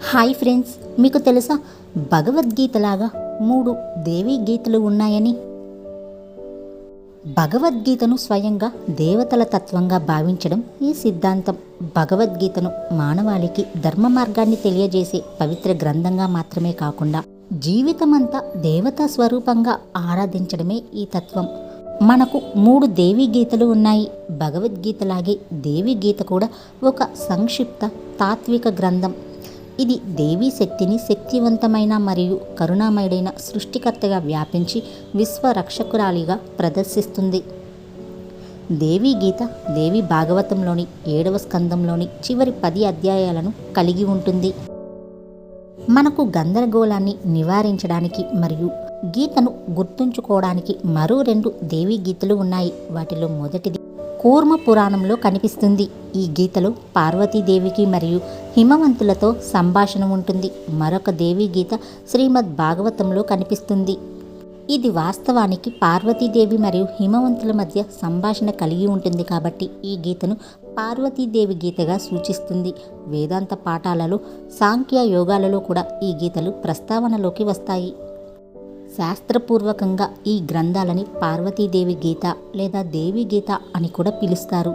Hi friends, మీకు తెలుసా భగవద్గీతలాగా 3 దేవీ గీతలు ఉన్నాయని? భగవద్గీతను స్వయంగా దేవతల తత్వంగా భావించడం ఈ సిద్ధాంతం. భగవద్గీతను మానవాళికి ధర్మ మార్గాన్ని తెలియజేసే పవిత్ర గ్రంథంగా మాత్రమే కాకుండా జీవితమంతా దేవతా స్వరూపంగా ఆరాధించడమే ఈ తత్వం. మనకు 3 దేవీ గీతలు ఉన్నాయి. భగవద్గీతలాగే దేవీ గీత కూడా ఒక సంక్షిప్త తాత్విక గ్రంథం. ఇది దేవీ శక్తిని శక్తివంతమైన మరియు కరుణామయుడైన సృష్టికర్తగా వ్యాపించి విశ్వరక్షకురాలిగా ప్రదర్శిస్తుంది. దేవీ గీత దేవి భాగవతంలోని 7వ స్కందంలోని చివరి 10 అధ్యాయాలను కలిగి ఉంటుంది. మనకు గందరగోళాన్ని నివారించడానికి మరియు గీతను గుర్తుంచుకోవడానికి మరో 2 దేవీ గీతలు ఉన్నాయి. వాటిలో మొదటిది కూర్మ పురాణంలో కనిపిస్తుంది. ఈ గీతలో పార్వతీదేవికి మరియు హిమవంతులతో సంభాషణ ఉంటుంది. మరొక దేవీ గీత శ్రీమద్ భాగవతంలో కనిపిస్తుంది. ఇది వాస్తవానికి పార్వతీదేవి మరియు హిమవంతుల మధ్య సంభాషణ కలిగి ఉంటుంది కాబట్టి ఈ గీతను పార్వతీదేవి గీతగా సూచిస్తుంది. వేదాంత పాఠాలలో, సాంఖ్య యోగాలలో కూడా ఈ గీతలు ప్రస్తావనలోకి వస్తాయి. శాస్త్రపూర్వకంగా ఈ గ్రంథాలని పార్వతీదేవి గీత లేదా దేవి గీత అని కూడా పిలుస్తారు.